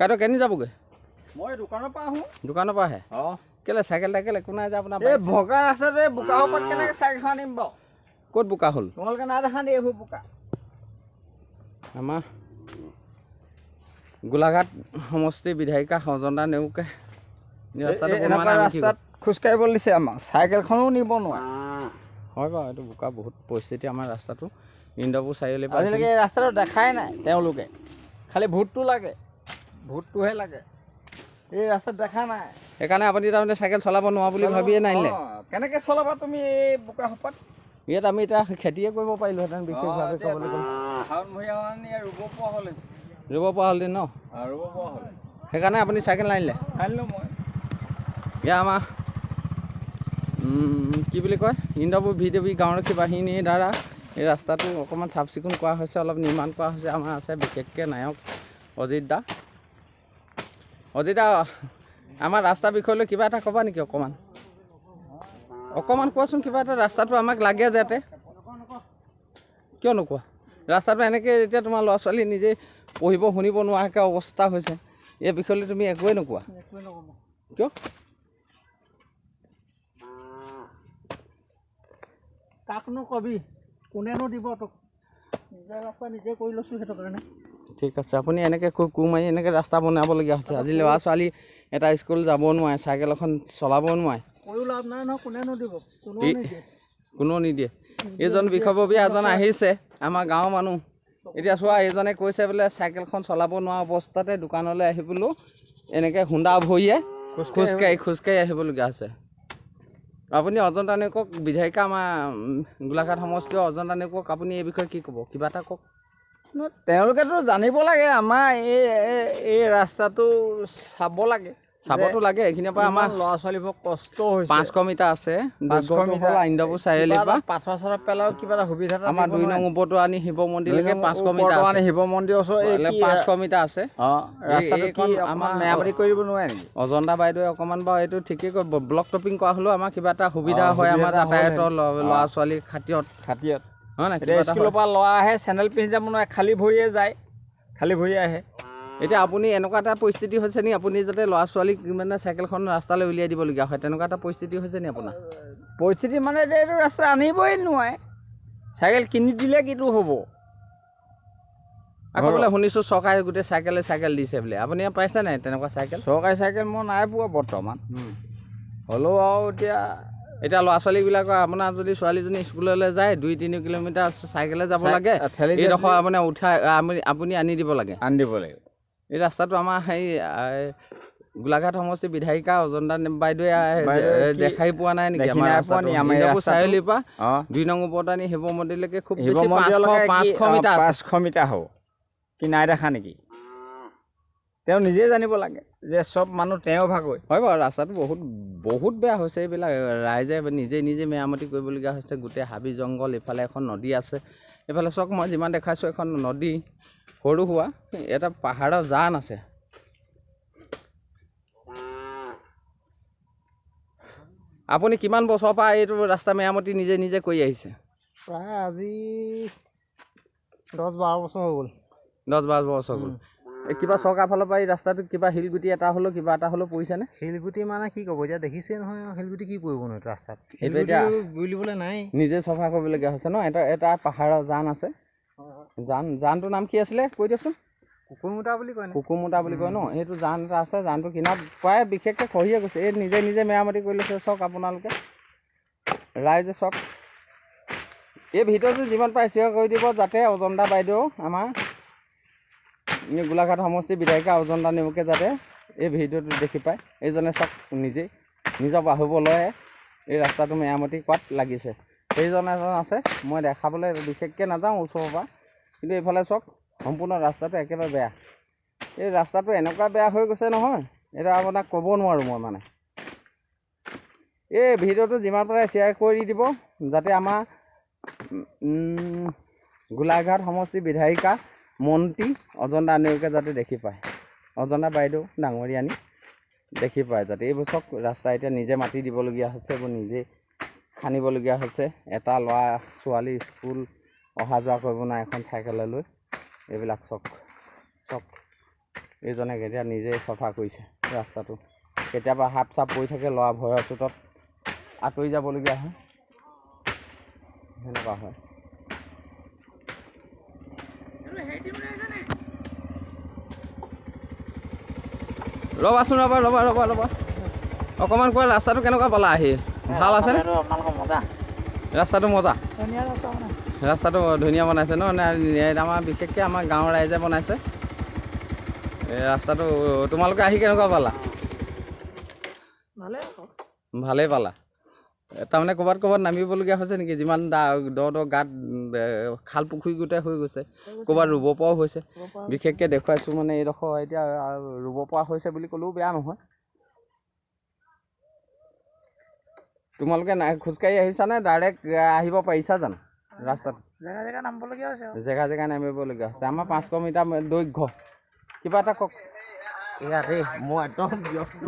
কাইলৈ কেনি যাবগৈ? মই দোকানৰ পৰা আহোঁ। দোকানৰ পৰা আহে? অঁ। কেলে চাইকেল টাইকেল একো নাই যে আপোনাৰ? এই ভগা ৰাস্তাতে বোকা ওপৰত কেনেকৈ চাইকেলখন আনিম বাৰু? ক'ত বোকা হ'ল? তোমালোকে নাই দেখা নি এইবোৰ বোকা? আমাৰ গোলাঘাট সমষ্টিৰ বিধায়িকা সজনা নেওগে ৰাস্তাত খোজকাঢ়িব দিছে আমাক, চাইকেলখনো নিব নোৱাৰে। হয় বাৰু, এইটো বোকা বহুত পৰিস্থিতি আমাৰ ৰাস্তাটো। ইন্দ্ৰপুৰ চাৰিআলিৰ পৰা আজিলৈকে এই ৰাস্তাটো দেখাই নাই তেওঁলোকে, খালি ভোটটো লাগে, ভোটটোহে লাগে, এই ৰাস্তাত দেখা নাই। সেইকাৰণে আপুনি তাৰমানে চাইকেল চলাব নোৱাৰা বুলি ভাবিয়ে নাহিলে? কেনেকৈ চলাবা তুমি এই বোকা সোপাত? ইয়াত আমি এতিয়া খেতিয়ে কৰিব পাৰিলোহেঁতেন বিশেষভাৱে ক'বলৈ গ'লে। শাওণমহীয়া ৰুব পৰা হ'লে, ৰুব পৰা হ'ল ন? ৰুব পৰা হ'লে। সেইকাৰণে আপুনি চাইকেল নানিলে? আনিলোঁ মই। এয়া আমাৰ কি বুলি কয়, ইন্দ্ৰপুৰ VDP গাঁওৰক্ষী বাহিনীৰ দ্বাৰা এই ৰাস্তাটো অকণমান চাফ চিকুণ কৰা হৈছে, অলপ নিৰ্মাণ কৰা হৈছে। আমাৰ আছে বিশেষকৈ নায়ক অজিত দা। অজিত দা, আমাৰ ৰাস্তাৰ বিষয়লৈ কিবা এটা ক'বা নেকি? অকণমান কোৱাচোন কিবা এটা। ৰাস্তাটো আমাক লাগে যাতে। কিয় নোকোৱা? ৰাস্তাটো এনেকৈ এতিয়া তোমাৰ ল'ৰা ছোৱালী নিজে পঢ়িব শুনিব নোৱাৰাকৈ অৱস্থা হৈছে, এই বিষয়লৈ তুমি একোৱেই নোকোৱা? কিয়? কাকনো কবি, কোনেনো দিব তোক? নিজৰ ৰাস্তা নিজে কৰি লৈছোঁ, সেইটো কাৰণে। ঠিক আছে, আপুনি এনেকৈ কোৰ মাৰি এনেকৈ ৰাস্তা বনাবলগীয়া হৈছে। আজি ল'ৰা ছোৱালী এটা স্কুল যাব নোৱাৰে, চাইকেল এখন চলাব নোৱাৰে। কৈও লাভ নাই নহয়, কোনেনো দিব? কোনেও নিদিয়ে। এইজন বিষয়ববীয়া এজন আহিছে, আমাৰ গাঁৱৰ মানুহ। এতিয়া চোৱা, এইজনে কৈছে বোলে চাইকেলখন চলাব নোৱাৰা অৱস্থাতে দোকানলৈ আহিবলৈও এনেকৈ খুন্দা ভৰিয়ে খোজকাঢ়ি আহিবলগীয়া হৈছে। আপুনি অজন্তা নেওগক, বিধায়িকা আমাৰ গোলাঘাট সমষ্টিৰ অজন্তা নেওগক, আপুনি এই বিষয়ে কি ক'ব? কিবা এটা কওক। তেওঁলোকেতো জানিব লাগে, আমাৰ এই ৰাস্তাটো চাব লাগে। চাবতো লাগে, এইখিনিৰ পৰা আমাৰ ল'ৰা ছোৱালীবোৰ কষ্ট হৈছে। 500 মিটাৰ আছে, ইন্দ্ৰপুৰ চাৰিআলিৰ পৰা পাথৰ চাথৰ পেলাও কিবা এটা সুবিধা আমাৰ 2 নং উপৰটো আনি শিৱ মন্দিৰলৈকে 500 মিটাৰ আছে। শিৱ মন্দিৰ ওচৰত 500 মিটাৰ আছে। ৰাস্তাটো আমাৰ মেৰামতি কৰিব নোৱাৰে নেকি? অজন্তা বাইদেৱে অকণমান বাৰু এইটো ঠিকেই কয়, ব্লক টপিং কৰা হ'লেও আমাৰ কিবা এটা সুবিধা হয়, আমাৰ যাতায়াতৰ ল'ৰা ছোৱালীৰ খাতিৰত হয় নাই? স্কুলৰ পৰা ল'ৰা আহে, চেণ্ডেল পিন্ধি যাব নোৱাৰে, খালী ভৰিয়ে যায়, খালী ভৰিয়ে আহে। এতিয়া আপুনি এনেকুৱা এটা পৰিস্থিতি হৈছে নি, আপুনি যাতে ল'ৰা ছোৱালীক মানে চাইকেলখন ৰাস্তালৈ উলিয়াই দিবলগীয়া হয়, তেনেকুৱা এটা পৰিস্থিতি হৈছে নি আপোনাৰ? পৰিস্থিতি মানে এইটো ৰাস্তা আনিবই নোৱাৰে, চাইকেল কিনি দিলে কিটো হ'ব? আকৌ বোলে শুনিছোঁ চৰকাৰে গোটেই চাইকেল দিছে বোলে, আপুনি পাইছে নাই তেনেকুৱা চাইকেল? চৰকাৰী চাইকেল মই নাই পোৱা বৰ্তমান। হ'লেও আৰু এতিয়া ল'ৰা ছোৱালীবিলাকৰ, আপোনাৰ যদি ছোৱালীজনী স্কুললৈ যায় 2-3 কিলোমিটাৰ চাইকেলে যাব লাগে, এইডোখৰ মানে আপুনি আনি দিব লাগে। এই ৰাস্তাটো আমাৰ সেই গোলাঘাট সমষ্টিৰ বিধায়িকা অজন্তা বাইদেৱে দেখাই পোৱা নাই নেকি? আমাৰ চাৰিআলিৰ পৰা 2 নং ওপৰত আনি শিৱ মন্দিৰলৈকে খুব বেছি 500 মিটাৰ হ'ব, কি নাই দেখা নেকি? তেওঁ নিজে জানিব লাগে যে চব মানুহ তেওঁ ভাগৈ। হয় বাৰু, ৰাস্তাটো বহুত বেয়া হৈছে। এইবিলাক ৰাইজে নিজে মেৰামতি কৰিবলগীয়া হৈছে। গোটেই হাবি জংঘল, ইফালে এখন নদী আছে, এইফালে চাওক, মই যিমান দেখাইছোঁ এখন নদী, সৰু সুৰা এটা পাহাৰৰ জান আছে। আপুনি কিমান বছৰৰ পৰা এইটো ৰাস্তা মেৰামতি নিজে কৰি আহিছে? প্ৰায় আজি 10-12 বছৰ হৈ গ'ল। 10-12 বছৰ হ'ল। কিবা চৰকাৰৰ ফালৰ পৰা এই ৰাস্তাটোত কিবা শিলগুটি এটা হ'লেও কিবা এটা হ'লেও পৰিছেনে? শিলগুটি মানে কি ক'ব, এতিয়া দেখিছে নহয়, শিলগুটি কি কৰিব নো ৰাস্তাত? সেইটো এতিয়া বুলিবলৈ নাই, নিজে চফা কৰিবলগীয়া হৈছে ন। এটা পাহাৰৰ জান আছে, জানটোৰ নাম কি আছিলে কৈ দিয়কচোন? কুকুৰমুটা বুলি কয়। কুকুৰমুটা বুলি কয় ন? সেইটো জান এটা আছে, জানটোৰ কিনাৰত প্ৰায় বিশেষকৈ খহিয়ে গৈছে। এই নিজে মেৰামতি কৰি লৈছে। চাওক আপোনালোকে, ৰাইজে চাওক, এই ভিডিঅ'টো যিমান পাৰে শ্বেয়াৰ কৰি দিব, যাতে অজন্তা বাইদেউ, আমাৰ গোলাঘাট সমষ্টিৰ বিধায়িকা অজন্তা নেওগে যাতে এই ভিডিঅ'টো দেখি পায়। এইজনে চাওক, নিজৰ বাহুবলেৰে এই ৰাস্তাটো মেৰামতি কৰাত লাগিছে। সেইজন এজন আছে, মই দেখাবলৈ বিশেষকৈ নাযাওঁ ওচৰৰ পৰা, কিন্তু এইফালে চাওক, সম্পূৰ্ণ ৰাস্তাটো একেবাৰে বেয়া। এই ৰাস্তাটো এনেকুৱা বেয়া হৈ গৈছে নহয়, এটা আপোনাক ক'ব নোৱাৰোঁ মই মানে। এই ভিডিঅ'টো যিমান পাৰে শ্বেয়াৰ কৰি দিব, যাতে আমাৰ গোলাঘাট সমষ্টিৰ বিধায়িকা মন্ত্ৰী অজন্তা নেওগে যাতে দেখি পায়, অজন্তা বাইদেউ ডাঙৰীয়ানী দেখি পায় যাতে। এইবোৰ চব ৰাস্তা এতিয়া নিজে মাতি দিবলগীয়া হৈছে, এইবোৰ নিজে খান্দিবলগীয়া হৈছে। এটা ল'ৰা ছোৱালী স্কুল অহা যোৱা কৰিব নোৱাৰে এখন চাইকেললৈ। এইবিলাক চব এইজনে এতিয়া নিজেই চফা কৰিছে ৰাস্তাটো। কেতিয়াবা সাপ চাপ পৰি থাকে, ল'ৰা ভয়ৰ চোতত আঁতৰি যাবলগীয়া হয়, সেনেকুৱা হয়। ৰ'বাচোন ৰ'বা অকণমান কোৱা, ৰাস্তাটো কেনেকুৱা পালা আহি? ভাল আছেনে? ৰাস্তাটো মজা, ৰাস্তাটো ধুনীয়া বনাইছে ন? আমাৰ বিশেষকৈ আমাৰ গাঁৱৰ ৰাইজে বনাইছে এই ৰাস্তাটো। তোমালোকে আহি কেনেকুৱা পালা? ভালেই পালা। তাৰমানে ক'ৰবাত নামিবলগীয়া হৈছে নেকি? যিমান দ গাঁত খাল পুখুৰী গোটেই হৈ গৈছে, ক'ৰবাত ৰুব পৰাও হৈছে। বিশেষকৈ দেখুৱাইছোঁ মানে এইডোখৰ এতিয়া ৰুব পৰা হৈছে বুলি ক'লেও বেয়া নহয়। তোমালোকে খোজকাঢ়ি আহিছানে ডাইৰেক্ট আহিব পাৰিছা জানো? ৰাস্তাত জেগা নামিবলগীয়া হৈছে। আমাৰ 500 মিটাৰ দৈৰ্ঘ্য। কিবা এটা কওক। মই একদম ব্যস্ত।